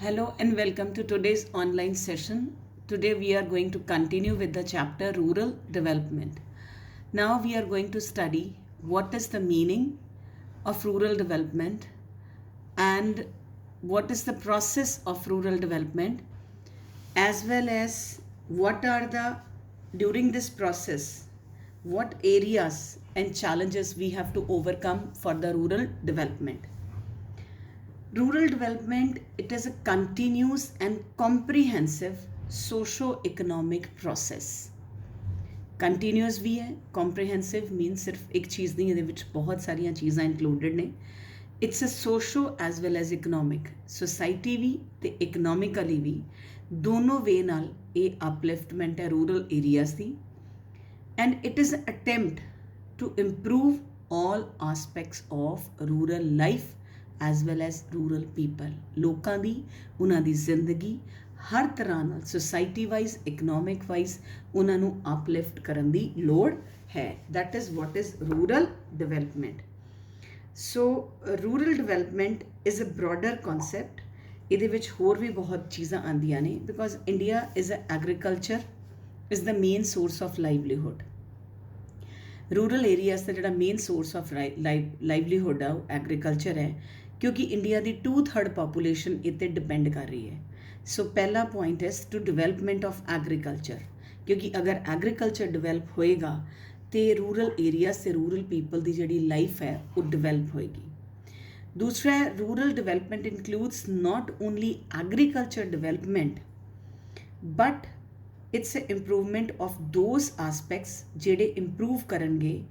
Hello and welcome to today's online session. Today we are going to continue with the chapter Rural Development. Now we are going to study what is the meaning of rural development and what is the process of rural development, as well as what are the during this process what areas and challenges we have to overcome for the rural development. Rural development, it is a continuous and comprehensive socio-economic process. Continuous ਵੀ ਹੈ, comprehensive means ਸਿਰਫ ਇੱਕ ਚੀਜ਼ ਨਹੀਂ, ਇਹਦੇ ਵਿੱਚ ਬਹੁਤ ਸਾਰੀਆਂ ਚੀਜ਼ਾਂ ਇਨਕਲੂਡਡ ਨੇ. It's a socio as well as economic, society ਵੀ ਤੇ ਇਕਨੋਮਿਕਲੀ ਵੀ ਦੋਨੋਂ ਵੇ ਨਾਲ ਇਹ ਅਪਲਿਫਟਮੈਂਟ ਹੈ ਰੂਰਲ ਏਰੀਆਜ਼ ਦੀ. And it is attempt to improve all aspects of rural life as well as rural people. ਲੋਕਾਂ ਦੀ, ਉਹਨਾਂ ਦੀ ਜ਼ਿੰਦਗੀ ਹਰ ਤਰ੍ਹਾਂ ਨਾਲ ਸੋਸਾਇਟੀ ਵਾਈਜ਼, ਇਕਨੋਮਿਕ ਵਾਈਜ਼ ਉਹਨਾਂ ਨੂੰ ਅਪਲਿਫਟ ਕਰਨ ਦੀ ਲੋੜ ਹੈ. That is what is rural development. So rural development is a broader concept. ਇਹਦੇ ਵਿੱਚ ਹੋਰ ਵੀ ਬਹੁਤ ਚੀਜ਼ਾਂ ਆਉਂਦੀਆਂ ਨੇ, because India is a agriculture is the main source of livelihood. Rural areas ਦਾ ਜਿਹੜਾ ਮੇਨ ਸੋਰਸ ਆਫ ਲਾਈਵਲੀਹੁੱਡ ਆ ਉਹ ਐਗਰੀਕਲਚਰ ਹੈ, ਕਿਉਂਕਿ ਇੰਡੀਆ ਦੀ 2/3 ਪਾਪੂਲੇਸ਼ਨ ਇਹ 'ਤੇ ਡਿਪੈਂਡ ਕਰ ਰਹੀ ਹੈ. ਸੋ ਪਹਿਲਾ ਪੁਆਇੰਟ ਹੈ ਟੂ ਡਿਵੈਲਪਮੈਂਟ ਆਫ ਐਗਰੀਕਲਚਰ, ਕਿਉਂਕਿ ਅਗਰ ਐਗਰੀਕਲਚਰ ਡਿਵੈਲਪ ਹੋਏਗਾ ਤਾਂ ਰੂਰਲ ਏਰੀਆਜ਼ ਅਤੇ ਰੂਰਲ ਪੀਪਲ ਦੀ ਜਿਹੜੀ ਲਾਈਫ ਹੈ ਉਹ ਡਿਵੈਲਪ ਹੋਏਗੀ. ਦੂਸਰਾ ਹੈ rural development includes not only agriculture development but it's improvement of those aspects ਜਿਹੜੇ ਇੰਪਰੂਵ ਕਰਨਗੇ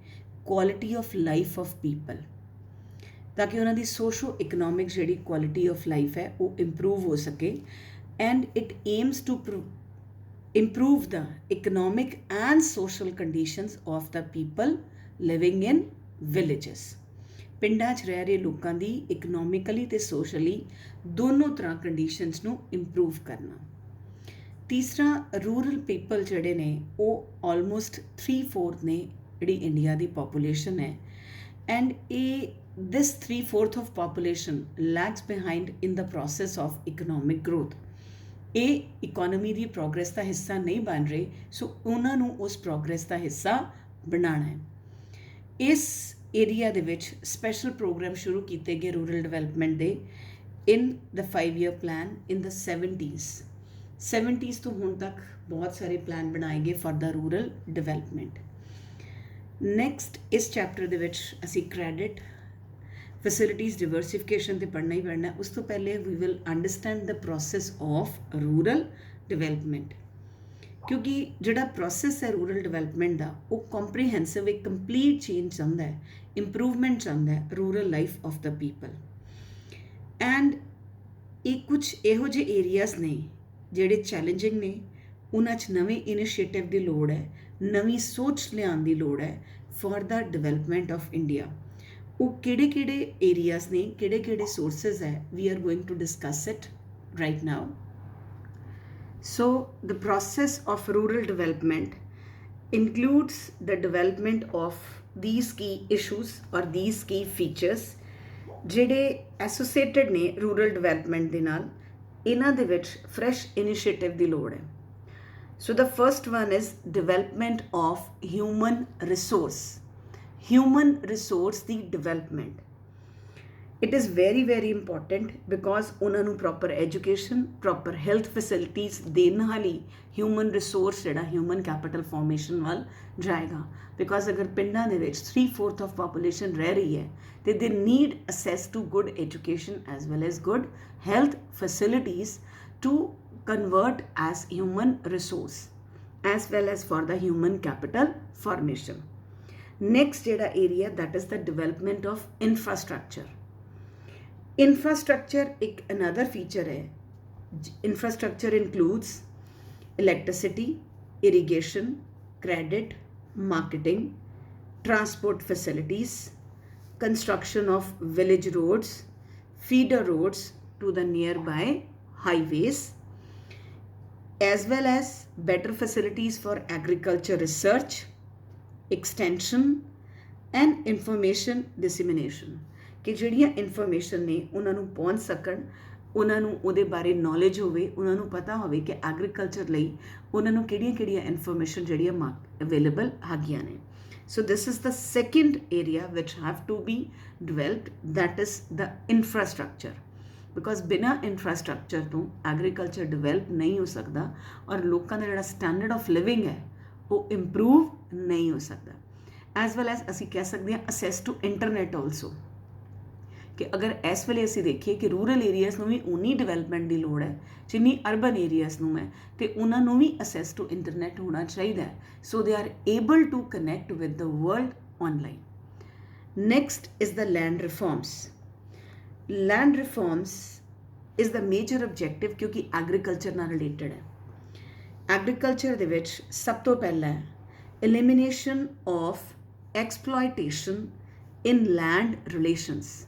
quality of life of people, ਤਾਂ ਕਿ ਉਹਨਾਂ ਦੀ ਸੋਸ਼ੋ ਇਕਨੋਮਿਕ ਜਿਹੜੀ ਕੁਆਲਿਟੀ ਆਫ ਲਾਈਫ ਹੈ ਉਹ ਇੰਪਰੂਵ ਹੋ ਸਕੇ. And it aims to improve the economic and social conditions of the people living in villages. ਪਿੰਡਾਂ 'ਚ ਰਹਿ ਰਹੇ ਲੋਕਾਂ ਦੀ ਇਕਨੋਮਿਕਲੀ ਅਤੇ ਸੋਸ਼ਲੀ ਦੋਨੋਂ ਤਰ੍ਹਾਂ ਕੰਡੀਸ਼ਨਸ ਨੂੰ ਇੰਪਰੂਵ ਕਰਨਾ. ਤੀਸਰਾ, ਰੂਰਲ ਪੀਪਲ ਜਿਹੜੇ ਨੇ ਉਹ ਆਲਮੋਸਟ 3/4 ਨੇ ਜਿਹੜੀ ਇੰਡੀਆ ਦੀ ਪਾਪੂਲੇਸ਼ਨ ਹੈ. And this 3/4 of population lags behind in the process of economic growth. ਇਹ ਇਕੋਨਮੀ ਦੀ ਪ੍ਰੋਗਰੈਸ ਦਾ ਹਿੱਸਾ ਨਹੀਂ ਬਣ ਰਹੇ, ਸੋ ਉਹਨਾਂ ਨੂੰ ਉਸ ਪ੍ਰੋਗਰੈਸ ਦਾ ਹਿੱਸਾ ਬਣਾਉਣਾ ਹੈ. ਇਸ ਏਰੀਆ ਦੇ ਵਿੱਚ ਸਪੈਸ਼ਲ ਪ੍ਰੋਗਰਾਮ ਸ਼ੁਰੂ ਕੀਤੇ ਗਏ ਰੂਰਲ ਡਿਵੈਲਪਮੈਂਟ ਦੇ ਇਨ ਦ 5-year ਪਲਾਨ ਇਨ ਦ 70s ਤੋਂ ਹੁਣ ਤੱਕ ਬਹੁਤ ਸਾਰੇ ਪਲਾਨ ਬਣਾਏ ਗਏ for the rural development. Next ਇਸ ਚੈਪਟਰ ਦੇ ਵਿੱਚ ਅਸੀਂ ਕ੍ਰੈਡਿਟ, ਫੈਸਿਲਿਟੀਜ਼, ਡਿਵਰਸੀਫਿਕੇਸ਼ਨ 'ਤੇ ਪੜ੍ਹਨਾ ਹੀ ਪੜ੍ਹਨਾ. ਉਸ ਤੋਂ ਪਹਿਲੇ we will understand the process of rural development, ਕਿਉਂਕਿ ਜਿਹੜਾ ਪ੍ਰੋਸੈਸ ਹੈ ਰੂਰਲ ਡਿਵੈਲਪਮੈਂਟ ਦਾ ਉਹ ਕੰਪਰੀਹੈਂਸਿਵ, ਇੱਕ ਕੰਪਲੀਟ ਚੇਂਜ ਚਾਹੁੰਦਾ ਹੈ, ਇੰਪਰੂਵਮੈਂਟ ਚਾਹੁੰਦਾ ਹੈ rural life of the people. And ਇਹ ਕੁਛ ਇਹੋ ਜਿਹੇ ਏਰੀਆਜ਼ ਨੇ ਜਿਹੜੇ ਚੈਲੰਜਿੰਗ ਨੇ, ਉਹਨਾਂ 'ਚ ਨਵੇਂ ਇਨੀਸ਼ੀਏਟਿਵ ਦੀ ਲੋੜ ਹੈ, ਨਵੀਂ ਸੋਚ ਲਿਆਉਣ ਦੀ ਲੋੜ ਹੈ for the development of India. ਉਹ ਕਿਹੜੇ ਕਿਹੜੇ ਏਰੀਆਜ਼ ਨੇ, ਕਿਹੜੇ ਕਿਹੜੇ ਸੋਰਸਿਸ ਹੈ, we are going to discuss it right now. So the process of rural development includes the development of these key issues or these key features ਜਿਹੜੇ associated ਨੇ rural development ਦੇ ਨਾਲ. ਇਹਨਾਂ ਦੇ ਵਿੱਚ ਫਰੈਸ਼ ਇਨੀਸ਼ੀਏਟਿਵ ਦੀ ਲੋੜ ਹੈ. So the first one is development of human resource. Human resource ਦੀ development it is very very important, because ਉਹਨਾਂ ਨੂੰ proper education, proper health facilities ਦੇਣ ਨਾਲ ਹੀ ਹਿਊਮਨ ਰਿਸੋਰਸ ਜਿਹੜਾ ਹਿਊਮਨ ਕੈਪੀਟਲ ਫਾਰਮੇਸ਼ਨ ਵੱਲ ਜਾਏਗਾ. ਬਿਕੋਜ਼ ਅਗਰ ਪਿੰਡਾਂ ਦੇ ਵਿੱਚ 3/4 ਆਫ ਪਾਪੂਲੇਸ਼ਨ ਰਹਿ ਰਹੀ ਹੈ ਤੇ they need access to good education as well as good health facilities to convert as human resource as well as for the human capital formation. Next ਜਿਹੜਾ area that is the development of infrastructure. Infrastructure ਇੱਕ another feature ਹੈ. Infrastructure includes electricity, irrigation, credit, marketing, transport facilities, construction of village roads, feeder roads to the nearby highways, as well as better facilities for agriculture research, extension and information dissemination. ਕਿ ਜਿਹੜੀਆਂ information ਨੇ ਉਹਨਾਂ ਨੂੰ ਪਹੁੰਚ ਸਕਣ ਉਹਨਾਂ ਨੂੰ ਉਹਦੇ ਬਾਰੇ ਨੌਲੇਜ ਹੋਵੇ, ਉਹਨਾਂ ਨੂੰ ਪਤਾ ਹੋਵੇ ਕਿ ਐਗਰੀਕਲਚਰ ਲਈ ਉਹਨਾਂ ਨੂੰ ਕਿਹੜੀਆਂ ਇਨਫੋਰਮੇਸ਼ਨ ਜਿਹੜੀਆਂ ਅਵੇਲੇਬਲ ਹੈਗੀਆਂ ਨੇ। So this is the second area which have to be developed, that is the infrastructure, because ਬਿਨਾਂ ਇਨਫਰਾਸਟਰਕਚਰ ਤੋਂ ਐਗਰੀਕਲਚਰ ਡਿਵੈਲਪ ਨਹੀਂ ਹੋ ਸਕਦਾ ਔਰ ਲੋਕਾਂ ਦਾ ਜਿਹੜਾ ਸਟੈਂਡਰਡ ਆਫ ਲਿਵਿੰਗ ਹੈ ਉਹ ਇੰਪਰੂਵ ਨਹੀਂ ਹੋ ਸਕਦਾ। ਐਜ਼ ਵੈਲ ਐਜ਼ ਅਸੀਂ ਕਹਿ ਸਕਦੇ ਹਾਂ ਅਸੈਸ ਟੂ ਇੰਟਰਨੈਟ ਆਲਸੋ, ਕਿ ਅਗਰ ਇਸ ਵੇਲੇ ਅਸੀਂ ਦੇਖੀਏ ਕਿ ਰੂਰਲ ਏਰੀਆਜ਼ ਨੂੰ ਵੀ ਉਨੀ ਡਿਵੈਲਪਮੈਂਟ ਦੀ ਲੋੜ ਹੈ ਜਿੰਨੀ ਅਰਬਨ ਏਰੀਆਜ਼ ਨੂੰ ਹੈ, ਤੇ ਉਹਨਾਂ ਨੂੰ ਵੀ ਅਸੈਸ ਟੂ ਇੰਟਰਨੈਟ ਹੋਣਾ ਚਾਹੀਦਾ ਹੈ, so they are able to connect with the world online. Next is the land reforms. Land reforms is the major objective, ਕਿਉਂਕਿ ਐਗਰੀਕਲਚਰ ਨਾਲ ਰਿਲੇਟਡ ਹੈ। ਐਗਰੀਕਲਚਰ ਦੇ ਵਿੱਚ ਸਭ ਤੋਂ ਪਹਿਲਾਂ elimination of exploitation in land relations.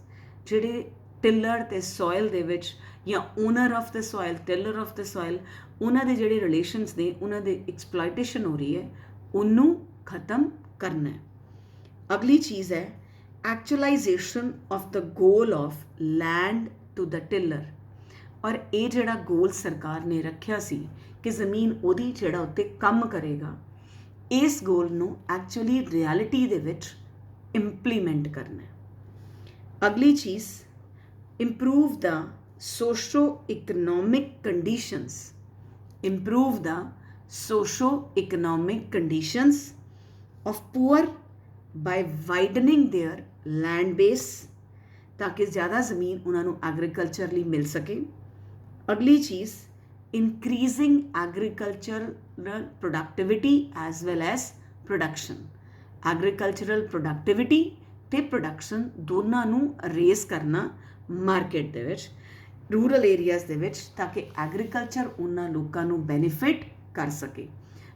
ਜਿਹੜੇ ਟਿਲਰ ਅਤੇ ਸੋਇਲ ਦੇ ਵਿੱਚ ਜਾਂ owner of the soil, tiller of the soil, ਉਹਨਾਂ ਦੇ ਜਿਹੜੇ ਰਿਲੇਸ਼ਨਸ ਨੇ, ਉਹਨਾਂ ਦੇ ਐਕਸਪਲੋਇਟੇਸ਼ਨ ਹੋ ਰਹੀ ਹੈ, ਉਹਨੂੰ ਖਤਮ ਕਰਨਾ ਹੈ। ਅਗਲੀ ਚੀਜ਼ ਹੈ actualisation of the goal of land to the tiller. ਔਰ ਇਹ ਜਿਹੜਾ ਗੋਲ ਸਰਕਾਰ ਨੇ ਰੱਖਿਆ ਸੀ ਕਿ ਜ਼ਮੀਨ ਉਹਦੀ ਜਿਹੜਾ ਉੱਤੇ ਕੰਮ ਕਰੇਗਾ, ਇਸ ਗੋਲ ਨੂੰ ਐਕਚੁਅਲੀ ਰਿਐਲਿਟੀ ਦੇ ਵਿੱਚ ਇੰਪਲੀਮੈਂਟ ਕਰਨਾ ਹੈ। ਅਗਲੀ ਚੀਜ਼ improve the socio-economic conditions, improve the socio-economic conditions of poor by widening their land base, ताकि ज़्यादा ज़मीन उन्होंने एग्रीकल्चर ਲਈ मिल सके। अगली चीज़ increasing agricultural productivity as well as production, agricultural productivity ਤੇ ਪ੍ਰੋਡਕਸ਼ਨ ਦੋਨਾਂ ਨੂੰ ਰੇਜ਼ ਕਰਨਾ ਮਾਰਕੀਟ ਦੇ ਵਿੱਚ, ਰੂਰਲ ਏਰੀਆਜ਼ ਦੇ ਵਿੱਚ, ਤਾਂ ਕਿ ਐਗਰੀਕਲਚਰ ਉਹਨਾਂ ਲੋਕਾਂ ਨੂੰ ਬੈਨੀਫਿਟ ਕਰ ਸਕੇ।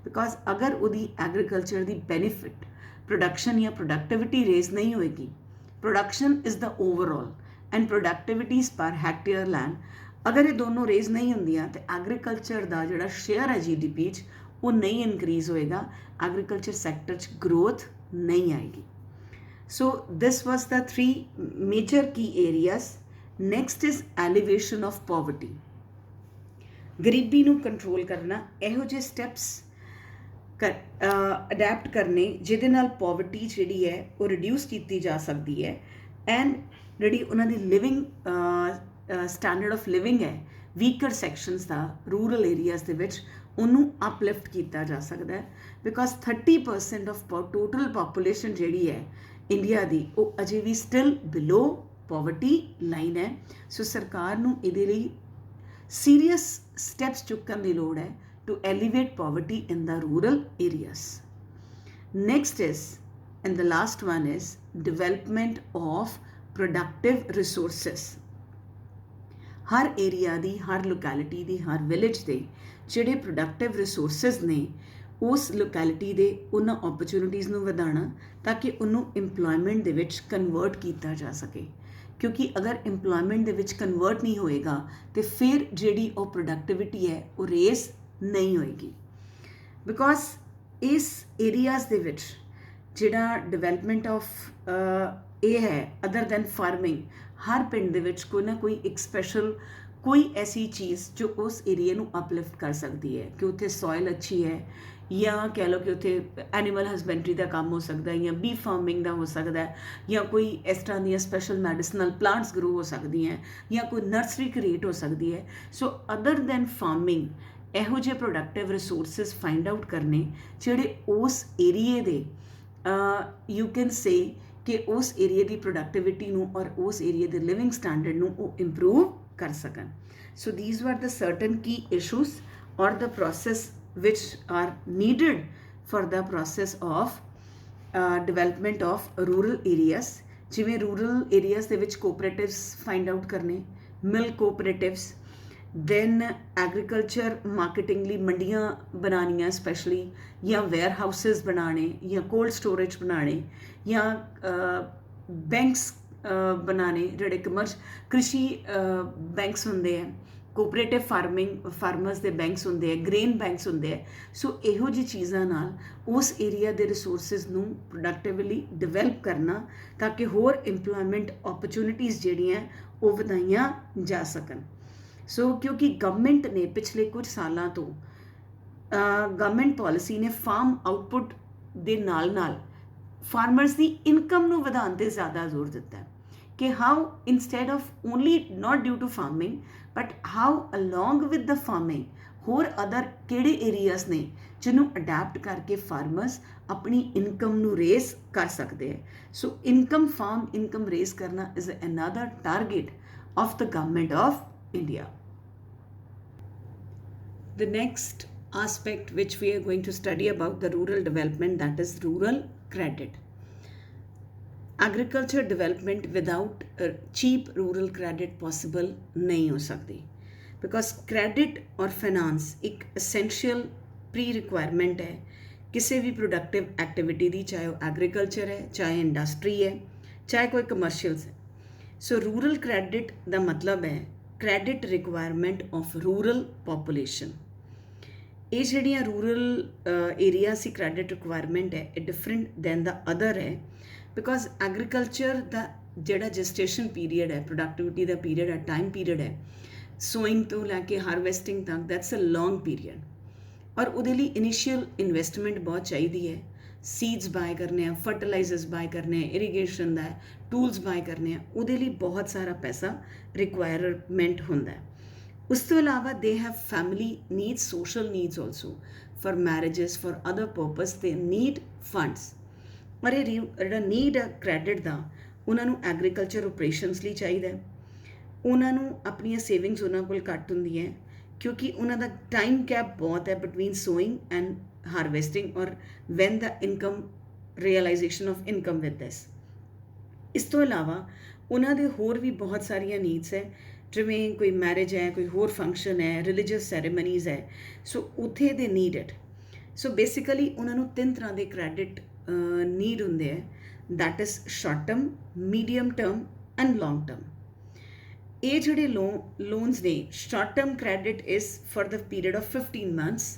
ਬਿਕੋਜ਼ ਅਗਰ ਉਹਦੀ ਐਗਰੀਕਲਚਰ ਦੀ ਬੈਨੀਫਿਟ ਪ੍ਰੋਡਕਸ਼ਨ ਜਾਂ ਪ੍ਰੋਡਕਟਿਵਿਟੀ ਰੇਜ਼ ਨਹੀਂ ਹੋਏਗੀ, production is the overall and productivities per hectare land, ਅਗਰ ਇਹ ਦੋਨੋਂ ਰੇਜ਼ ਨਹੀਂ ਹੁੰਦੀਆਂ ਤਾਂ ਐਗਰੀਕਲਚਰ ਦਾ ਜਿਹੜਾ ਸ਼ੇਅਰ ਹੈ GDP 'ਚ ਉਹ ਨਹੀਂ ਇਨਕਰੀਜ਼ ਹੋਏਗਾ, ਐਗਰੀਕਲਚਰ ਸੈਕਟਰ 'ਚ ਗਰੋਥ ਨਹੀਂ ਆਏਗੀ। So this was the three major key areas. Next is elevation of poverty. ਗਰੀਬੀ ਨੂੰ ਕੰਟਰੋਲ ਕਰਨਾ, ਇਹੋ ਜਿਹੇ ਸਟੈਪਸ ਅਡੈਪਟ ਕਰਨੇ ਜਿਹਦੇ ਨਾਲ ਪੋਵਰਟੀ ਜਿਹੜੀ ਹੈ ਉਹ ਰਿਡਿਊਸ ਕੀਤੀ ਜਾ ਸਕਦੀ ਹੈ, ਐਂਡ ਜਿਹੜੀ ਉਹਨਾਂ ਦੀ ਲਿਵਿੰਗ ਸਟੈਂਡਰਡ ਆਫ ਲਿਵਿੰਗ ਹੈ ਵੀਕਰ ਸੈਕਸ਼ਨਸ ਦਾ ਰੂਰਲ ਏਰੀਆਜ਼ ਦੇ ਵਿੱਚ, ਉਹਨੂੰ ਅਪਲਿਫਟ ਕੀਤਾ ਜਾ ਸਕਦਾ ਹੈ। ਬਿਕੋਜ਼ 30% ਆਫ ਟੋਟਲ ਪਾਪੂਲੇਸ਼ਨ ਜਿਹੜੀ ਹੈ ਇੰਡੀਆ ਦੀ ਉਹ ਅਜੇ ਵੀ ਸਟਿਲ ਬਿਲੋ ਪੋਵਰਟੀ ਲਾਈਨ ਹੈ। ਸੋ ਸਰਕਾਰ ਨੂੰ ਇਹਦੇ ਲਈ ਸੀਰੀਅਸ ਸਟੈਪਸ ਚੁੱਕਣ ਦੀ ਲੋੜ ਹੈ to alleviate poverty in the rural areas. Next is and the last one is development of productive resources. ਹਰ ਏਰੀਆ ਦੀ, ਹਰ ਲੋਕੈਲਿਟੀ ਦੀ, ਹਰ ਵਿਲੇਜ ਦੇ ਜਿਹੜੇ ਪ੍ਰੋਡਕਟਿਵ ਰਿਸੋਰਸਿਸ ਨੇ ਉਸ ਲੋਕੈਲਿਟੀ ਦੇ ਉਹਨਾਂ ਓਪਰਚੁਨਿਟੀਜ਼ ਨੂੰ ਵਧਾਉਣਾ ਤਾਂ ਕਿ ਉਹਨੂੰ ਇੰਪਲੋਇਮੈਂਟ ਦੇ ਵਿੱਚ ਕਨਵਰਟ ਕੀਤਾ ਜਾ ਸਕੇ, ਕਿਉਂਕਿ ਅਗਰ ਇੰਪਲੋਇਮੈਂਟ ਦੇ ਵਿੱਚ ਕਨਵਰਟ ਨਹੀਂ ਹੋਏਗਾ ਤਾਂ ਫਿਰ ਜਿਹੜੀ ਉਹ ਪ੍ਰੋਡਕਟਿਵਿਟੀ ਹੈ ਉਹ ਰੇਜ਼ ਨਹੀਂ ਹੋਏਗੀ। ਬਿਕੋਜ਼ ਇਸ ਏਰੀਆਜ਼ ਦੇ ਵਿੱਚ ਜਿਹੜਾ ਡਿਵੈਲਪਮੈਂਟ ਆਫ ਇਹ ਹੈ ਅਦਰ ਦੈਨ ਫਾਰਮਿੰਗ, ਹਰ ਪਿੰਡ ਦੇ ਵਿੱਚ ਕੋਈ ਨਾ ਕੋਈ ਇੱਕ ਸਪੈਸ਼ਲ ਕੋਈ ਐਸੀ ਚੀਜ਼ ਜੋ ਉਸ ਏਰੀਏ ਨੂੰ ਅਪਲਿਫਟ ਕਰ ਸਕਦੀ ਹੈ, ਕਿ ਉੱਥੇ ਸੋਇਲ ਅੱਛੀ ਹੈ, ਜਾਂ ਕਹਿ ਲਓ ਕਿ ਉੱਥੇ ਐਨੀਮਲ ਹਸਬੈਂਡਰੀ ਦਾ ਕੰਮ ਹੋ ਸਕਦਾ ਹੈ, ਜਾਂ ਬੀ ਫਾਰਮਿੰਗ ਦਾ ਹੋ ਸਕਦਾ ਹੈ, ਜਾਂ ਕੋਈ ਇਸ ਤਰ੍ਹਾਂ ਦੀਆਂ ਸਪੈਸ਼ਲ ਮੈਡੀਸਨਲ ਪਲਾਂਟਸ ਗਰੋ ਹੋ ਸਕਦੀਆਂ, ਜਾਂ ਕੋਈ ਨਰਸਰੀ ਕ੍ਰੀਏਟ ਹੋ ਸਕਦੀ ਹੈ। ਸੋ ਅਦਰ ਦੈਨ ਫਾਰਮਿੰਗ ਇਹੋ ਜਿਹੇ ਪ੍ਰੋਡਕਟਿਵ ਰਿਸੋਰਸਿਸ ਫਾਈਂਡ ਆਊਟ ਕਰਨੇ ਜਿਹੜੇ ਉਸ ਏਰੀਏ ਦੇ ਯੂ ਕੈਨ ਸੇ ਕਿ ਉਸ ਏਰੀਏ ਦੀ ਪ੍ਰੋਡਕਟਿਵਿਟੀ ਨੂੰ ਔਰ ਉਸ ਏਰੀਏ ਦੇ ਲਿਵਿੰਗ ਸਟੈਂਡਰਡ ਨੂੰ ਉਹ ਇੰਪਰੂਵ ਕਰ ਸਕਣ। ਸੋ ਥੀਸ ਵਰ ਦ ਸਰਟਨ ਕੀ ਇਸ਼ੂਜ਼ ਔਰ ਦ process which are needed for the process of development of rural areas, ਜਿਵੇਂ rural areas ਦੇ ਵਿੱਚ cooperatives find out ਕਰਨੇ, milk cooperatives, then agriculture marketing ਲਈ ਮੰਡੀਆਂ ਬਣਾਉਣੀਆਂ ਸਪੈਸ਼ਲੀ, ਜਾਂ ਵੇਅਰ ਹਾਊਸਿਸ ਬਣਾਉਣੇ, ਜਾਂ ਕੋਲਡ ਸਟੋਰੇਜ ਬਣਾਉਣੇ, ਜਾਂ ਬੈਂਕਸ ਬਣਾਉਣੇ ਜਿਹੜੇ ਕ੍ਰਿਸ਼ੀ ਬੈਂਕਸ ਹੁੰਦੇ ਹੈ, ਕੋਆਪਰੇਟਿਵ ਫਾਰਮਰਸ ਦੇ ਬੈਂਕਸ ਹੁੰਦੇ ਹੈ, ਗ੍ਰੇਨ ਬੈਂਕਸ ਹੁੰਦੇ ਹੈ। ਸੋ ਇਹੋ ਜਿਹੀ ਚੀਜ਼ਾਂ ਨਾਲ ਉਸ ਏਰੀਆ ਦੇ ਰਿਸੋਰਸਿਸ ਨੂੰ ਪ੍ਰੋਡਕਟਿਵਲੀ ਡਿਵੈਲਪ ਕਰਨਾ ਤਾਂ ਕਿ ਹੋਰ ਇੰਪਲੋਇਮੈਂਟ ਓਪਰਚੁਨਿਟੀਜ਼ ਜਿਹੜੀਆਂ ਉਹ ਵਧਾਈਆਂ ਜਾ ਸਕਣ। ਸੋ ਕਿਉਂਕਿ ਗਵਰਨਮੈਂਟ ਨੇ ਪਿਛਲੇ ਕੁਝ ਸਾਲਾਂ ਤੋਂ ਗਵਰਨਮੈਂਟ ਪਾਲਿਸੀ ਨੇ ਫਾਰਮ ਆਊਟਪੁੱਟ ਦੇ ਨਾਲ ਫਾਰਮਰਸ ਦੀ ਇਨਕਮ ਨੂੰ ਵਧਾਉਣ 'ਤੇ ਜ਼ਿਆਦਾ ਜ਼ੋਰ ਦਿੱਤਾ ਹੈ ਕਿ how instead of only not due to farming but how along with the farming ਹੋਰ ਅਦਰ ਕਿਹੜੇ ਏਰੀਆਜ਼ ਨੇ ਜਿਹਨੂੰ ਅਡੈਪਟ ਕਰਕੇ ਫਾਰਮਰਸ ਆਪਣੀ ਇਨਕਮ ਨੂੰ ਰੇਜ਼ ਕਰ ਸਕਦੇ ਹੈ। ਸੋ ਫਾਰਮ ਇਨਕਮ ਰੇਜ਼ ਕਰਨਾ is another target of the government of India. The next aspect which we are going to study about the rural development, that is rural credit. Agriculture development without cheap rural credit possible नहीं हो सकती because credit और finance एक essential pre-requirement है किसी भी productive activity दी, चाहे वो agriculture है, चाहे industry है, चाहे कोई commercials है। So rural credit ਦਾ मतलब है credit requirement of rural population। ਇਹ ਜਿਹੜੀਆਂ ਰੂਰਲ ਏਰੀਆ ਸੀ ਕ੍ਰੈਡਿਟ ਰਿਕੁਆਇਰਮੈਂਟ ਹੈ ਇਹ ਡਿਫਰੈਂਟ ਦੈਨ ਦਾ ਅਦਰ ਹੈ ਬਿਕੋਜ਼ ਐਗਰੀਕਲਚਰ ਦਾ ਜਿਹੜਾ ਜੈਸਟੇਸ਼ਨ ਪੀਰੀਅਡ ਹੈ, ਪ੍ਰੋਡਕਟਿਵਿਟੀ ਦਾ ਪੀਰੀਅਡ ਹੈ, ਟਾਈਮ ਪੀਰੀਅਡ ਹੈ ਸੋਇੰਗ ਤੋਂ ਲੈ ਕੇ ਹਾਰਵੈਸਟਿੰਗ ਤੱਕ, ਦੈਟਸ ਅ ਲੌਂਗ ਪੀਰੀਅਡ ਔਰ ਉਹਦੇ ਲਈ ਇਨੀਸ਼ੀਅਲ ਇਨਵੈਸਟਮੈਂਟ ਬਹੁਤ ਚਾਹੀਦੀ ਹੈ। ਸੀਡਸ ਬਾਏ ਕਰਨੇ ਆ, ਫਰਟੀਲਾਈਜ਼ਰਸ ਬਾਏ ਕਰਨੇ ਆ, ਇਰੀਗੇਸ਼ਨ ਦਾ ਟੂਲਸ ਬਾਏ ਕਰਨੇ ਆ, ਉਹਦੇ ਲਈ ਬਹੁਤ ਸਾਰਾ ਪੈਸਾ ਰਿਕੁਆਇਰਮੈਂਟ ਹੁੰਦਾ ਹੈ। ਉਸ ਤੋਂ ਇਲਾਵਾ they have family needs, social needs also for marriages, for other purpose they need funds. ਔਰ ਇਹ ਜਿਹੜਾ ਨੀਡ ਹੈ ਕ੍ਰੈਡਿਟ ਦਾ ਉਹਨਾਂ ਨੂੰ ਐਗਰੀਕਲਚਰ ਓਪਰੇਸ਼ਨਸ ਲਈ ਚਾਹੀਦਾ, ਉਹਨਾਂ ਨੂੰ ਆਪਣੀਆਂ ਸੇਵਿੰਗਸ ਉਹਨਾਂ ਕੋਲ ਘੱਟ ਹੁੰਦੀਆਂ ਕਿਉਂਕਿ ਉਹਨਾਂ ਦਾ ਟਾਈਮ ਗੈਪ ਬਹੁਤ ਹੈ ਬਿਟਵੀਨ ਸੋਇੰਗ ਐਂਡ ਹਾਰਵੈਸਟਿੰਗ ਔਰ when the income realisation of income with this. ਇਸ ਤੋਂ ਇਲਾਵਾ ਉਹਨਾਂ ਦੇ ਹੋਰ ਵੀ ਬਹੁਤ ਸਾਰੀਆਂ ਨੀਡਸ ਹੈ ਜਿਵੇਂ ਕੋਈ ਮੈਰਿਜ ਹੈ, ਕੋਈ ਹੋਰ ਫੰਕਸ਼ਨ ਹੈ, ਰਿਲੀਜੀਅਸ ਸੈਰੇਮਨੀਜ਼ ਹੈ, ਸੋ ਉੱਥੇ ਦੇ ਨੀਡ ਇਟ। ਸੋ ਬੇਸਿਕਲੀ ਉਹਨਾਂ ਨੂੰ 3 ਤਰ੍ਹਾਂ ਦੇ ਕ੍ਰੈਡਿਟ ਨੀਡ ਹੁੰਦੇ ਹੈ, that is short term, medium term and long term. ਇਹ ਜਿਹੜੇ ਲੋਨਸ ਨੇ, short term credit is for the period of 15 months,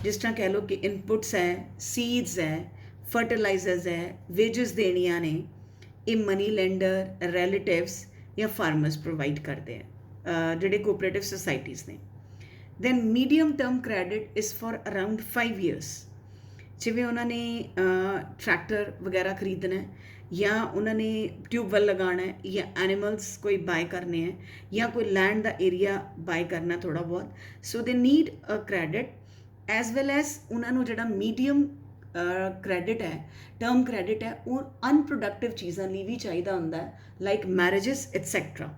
ਜਿਸ ਤਰ੍ਹਾਂ ਕਹਿ ਲਓ ਕਿ ਇਨਪੁਟਸ ਹੈ, ਸੀਡਸ ਹੈ, ਫਰਟੀਲਾਈਜ਼ਰਸ ਹੈ, ਵੇਜਸ ਦੇਣੀਆਂ ਨੇ, ਇਹ ਮਨੀ ਲੈਂਡਰ, ਰਿਲੇਟਿਵਸ ਜਾਂ ਫਾਰਮਰਸ ਪ੍ਰੋਵਾਈਡ ਕਰਦੇ ਆ ਜਿਹੜੇ ਕੋਆਪਰੇਟਿਵ ਸੁਸਾਇਟੀਜ਼ ਨੇ। Then medium term credit is for around 5 years। ਜਿਵੇਂ ਉਹਨਾਂ ਨੇ ਟਰੈਕਟਰ ਵਗੈਰਾ ਖਰੀਦਣਾ ਜਾਂ ਉਹਨਾਂ ਨੇ ਟਿਊਬਵੈਲ ਲਗਾਉਣਾ ਹੈ ਜਾਂ ਐਨੀਮਲਸ ਕੋਈ ਬਾਏ ਕਰਨੇ ਹੈ ਜਾਂ ਕੋਈ ਲੈਂਡ ਦਾ ਏਰੀਆ ਬਾਏ ਕਰਨਾ ਥੋੜ੍ਹਾ ਬਹੁਤ, so they need a credit as well as ਉਹਨਾਂ ਨੂੰ ਜਿਹੜਾ ਮੀਡੀਅਮ ਕ੍ਰੈਡਿਟ ਹੈ, ਟਰਮ ਕ੍ਰੈਡਿਟ ਹੈ, ਉਹ ਅਨਪ੍ਰੋਡਕਟਿਵ ਚੀਜ਼ਾਂ ਲਈ ਵੀ ਚਾਹੀਦਾ ਹੁੰਦਾ ਹੈ ਲਾਈਕ ਮੈਰਿजेस ਐਟਸੈਟਰਾ।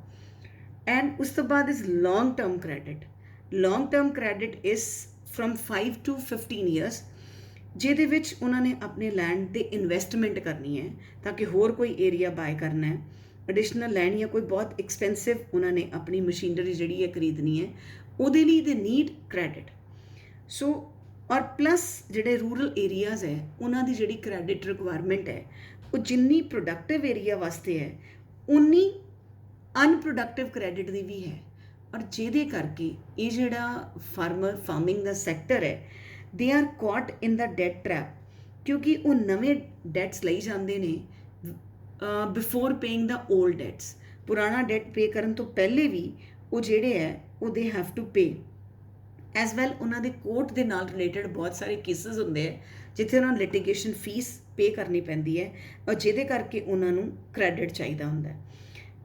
ਐਂਡ ਉਸ ਤੋਂ ਬਾਅਦ is long term credit. Long term credit is firm 5 to 15 years, ਜਿਹਦੇ ਵਿੱਚ ਉਹਨਾਂ ਨੇ ਆਪਣੇ ਲੈਂਡ 'ਤੇ ਇਨਵੈਸਟਮੈਂਟ ਕਰਨੀ ਹੈ ਤਾਂ ਕਿ ਹੋਰ ਕੋਈ ਏਰੀਆ ਬਾਏ ਕਰਨਾ ਹੈ, ਐਡੀਸ਼ਨਲ ਲੈਂਡ ਜਾਂ ਕੋਈ ਬਹੁਤ ਐਕਸਪੈਂਸਿਵ ਉਹਨਾਂ ਨੇ ਆਪਣੀ ਮਸ਼ੀਨਰੀ ਜਿਹੜੀ ਹੈ ਖਰੀਦਣੀ ਹੈ, ਉਹਦੇ ਲਈ ਦੇ ਨੀਡ ਕ੍ਰੈਡਿਟ। ਸੋ ਔਰ ਪਲੱਸ ਜਿਹੜੇ ਰੂਰਲ ਏਰੀਆਜ਼ ਹੈ ਉਹਨਾਂ ਦੀ ਜਿਹੜੀ ਕ੍ਰੈਡਿਟ ਰਿਕੁਆਇਰਮੈਂਟ ਹੈ ਉਹ ਜਿੰਨੀ ਪ੍ਰੋਡਕਟਿਵ ਏਰੀਆ ਵਾਸਤੇ ਹੈ ਉਨੀ ਅਨਪ੍ਰੋਡਕਟਿਵ ਕ੍ਰੈਡਿਟ ਦੀ ਵੀ ਹੈ। ਔਰ ਜਿਹਦੇ ਕਰਕੇ ਇਹ ਜਿਹੜਾ ਫਾਰਮਿੰਗ ਦਾ ਸੈਕਟਰ ਹੈ they are caught in the debt trap, ਕਿਉਂਕਿ ਉਹ ਨਵੇਂ ਡੈਟਸ ਲਈ ਜਾਂਦੇ ਨੇ before paying the old debts. ਪੁਰਾਣਾ ਡੈਟ ਪੇ ਕਰਨ ਤੋਂ ਪਹਿਲੇ ਵੀ ਉਹ ਜਿਹੜੇ ਹੈ ਉਹ they have to pay as well. ਉਹਨਾਂ ਦੇ ਕੋਰਟ ਦੇ ਨਾਲ ਰਿਲੇਟਡ ਬਹੁਤ ਸਾਰੇ ਕੇਸਿਸ ਹੁੰਦੇ ਹੈ ਜਿੱਥੇ ਉਹਨਾਂ ਨੂੰ ਲਿਟੀਗੇਸ਼ਨ ਫੀਸ ਪੇ ਕਰਨੀ ਪੈਂਦੀ ਹੈ ਔਰ ਜਿਹਦੇ ਕਰਕੇ ਉਹਨਾਂ ਨੂੰ ਕ੍ਰੈਡਿਟ ਚਾਹੀਦਾ ਹੁੰਦਾ।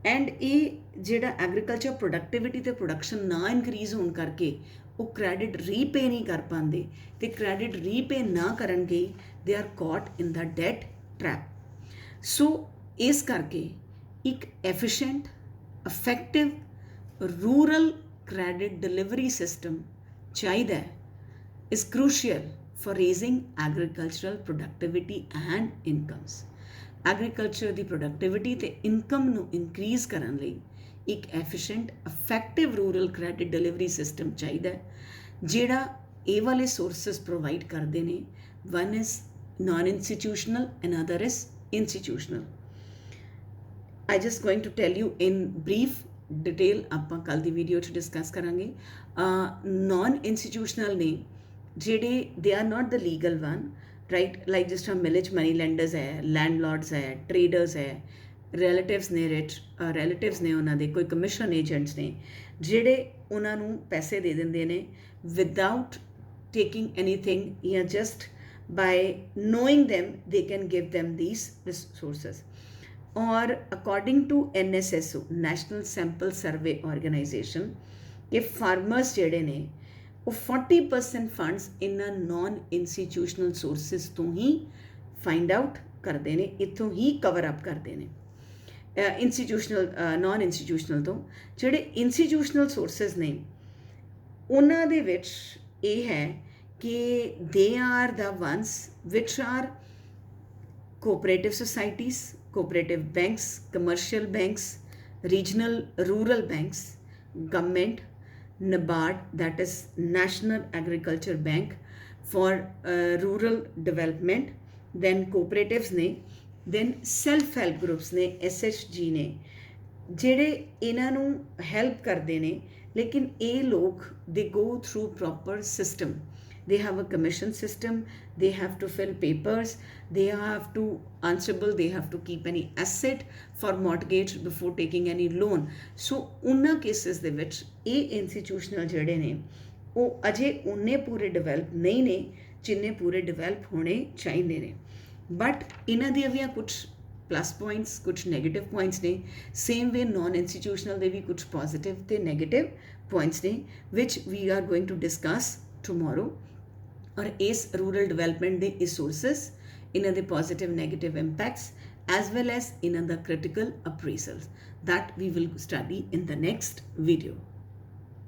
ਐਂਡ ਇਹ ਜਿਹੜਾ ਐਗਰੀਕਲਚਰ ਪ੍ਰੋਡਕਟਿਵਿਟੀ ਅਤੇ ਪ੍ਰੋਡਕਸ਼ਨ ਨਾ ਇਨਕਰੀਜ਼ ਹੋਣ ਕਰਕੇ ਉਹ ਕ੍ਰੈਡਿਟ ਰੀਪੇ ਨਹੀਂ ਕਰ ਪਾਉਂਦੇ, ਅਤੇ ਕ੍ਰੈਡਿਟ ਰੀਪੇ ਨਾ ਕਰਨਗੇ they are caught in the debt trap. So ਇਸ ਕਰਕੇ ਇੱਕ efficient, effective rural credit delivery system ਚਾਹੀਦਾ ਹੈ, is crucial for raising agricultural productivity and incomes। Agriculture ਦੀ ਪ੍ਰੋਡਕਟਿਵਿਟੀ ਅਤੇ ਇਨਕਮ ਨੂੰ ਇਨਕਰੀਜ਼ ਕਰਨ ਲਈ ਇੱਕ efficient, effective rural credit delivery system ਚਾਹੀਦਾ ਜਿਹੜਾ ਇਹ ਵਾਲੇ ਸੋਰਸਿਸ ਪ੍ਰੋਵਾਈਡ ਕਰਦੇ ਨੇ। One is non institutional, another is institutional. I just going to tell you in brief detail, ਆਪਾਂ ਕੱਲ੍ਹ ਦੀ ਵੀਡੀਓ 'ਚ ਡਿਸਕਸ ਕਰਾਂਗੇ। ਨਾਨ ਇੰਸਟੀਟਿਊਸ਼ਨਲ ਨੇ ਜਿਹੜੇ they are not the legal one, right, like ਜਿਸ ਤਰ੍ਹਾਂ ਮਿਲੇਜ ਮਨੀ ਲੈਂਡਰਸ ਹੈ, ਲੈਂਡਲੋਰਡਸ ਹੈ, ਟਰੇਡਰਸ ਹੈ, ਰਿਲੇਟਿਵਸ ਨੇ, ਰਿਲੇਟਿਵਸ ਨੇ ਉਹਨਾਂ ਦੇ, ਕੋਈ ਕਮਿਸ਼ਨ ਏਜੰਟਸ ਨੇ ਜਿਹੜੇ ਉਹਨਾਂ ਨੂੰ ਪੈਸੇ ਦੇ ਦਿੰਦੇ ਨੇ ਵਿਦਆਊਟ ਟੇਕਿੰਗ ਐਨੀਥਿੰਗ ਜਾਂ just by knowing them they can give them these resources. और according to NSSO national sample survey organisation के फार्मर्स ਜਿਹੜੇ ਨੇ ਉਹ 40% ਫੰਡਸ ਇਹਨਾਂ ਨॉन ਇੰਸਟੀਟਿਊਸ਼ਨਲ ਸੋਰਸਿਸ ਤੋਂ ਹੀ ਫਾਈਂਡ ਆਊਟ ਕਰਦੇ ਨੇ, ਇੱਥੋਂ ਹੀ ਕਵਰ ਅਪ ਕਰਦੇ ਨੇ। ਇੰਸਟੀਟਿਊਸ਼ਨਲ ਨॉन ਇੰਸਟੀਟਿਊਸ਼ਨਲ ਤੋਂ ਜਿਹੜੇ ਇੰਸਟੀਟਿਊਸ਼ਨਲ ਸੋਰਸਿਸ ਨੇ ਉਹਨਾਂ ਦੇ ਵਿੱਚ ਇਹ ਹੈ ਕਿ they are the ones which are cooperative societies, cooperative banks, commercial banks, regional rural banks, government, NABARD, that is National Agriculture Bank for rural development, then cooperatives ne, then self help groups ne, SHG ne, ਜਿਹੜੇ ਇਹਨਾਂ ਨੂੰ help ਕਰਦੇ ਨੇ ਲੇਕਿਨ ਇਹ ਲੋਕ they go through proper system. They have a commission system, they have to fill papers, they have to answerable, they have to keep any asset for mortgage before taking any loan. So ਉਹਨਾਂ cases ਦੇ ਵਿੱਚ ਇਹ institutional ਜਿਹੜੇ ਨੇ ਉਹ ਅਜੇ ਉਨੇ ਪੂਰੇ develop ਨਹੀਂ ਨੇ ਜਿੰਨੇ ਪੂਰੇ ਡਿਵੈਲਪ ਹੋਣੇ ਚਾਹੀਦੇ ਨੇ। ਬਟ ਇਹਨਾਂ ਦੀਆਂ ਵੀ ਕੁਝ ਪਲੱਸ ਪੁਆਇੰਟਸ ਕੁਝ ਨੈਗੇਟਿਵ ਪੁਆਇੰਟਸ ਨੇ। ਸੇਮ ਵੇ ਨॉन ਇੰਸਟੀਟਿਊਸ਼ਨਲ ਦੇ ਵੀ ਕੁਝ ਪੋਜ਼ਿਟਿਵ ਤੇ ਨੈਗੇਟਿਵ ਪੁਆਇੰਟਸ ਨੇ which we are going to discuss tomorrow. और इस रूरल डिवेलपमेंट के इस सोर्सिस इन्हां दे positive negative impacts as well as इन्हां दा critical appraisals that we will study in the next video.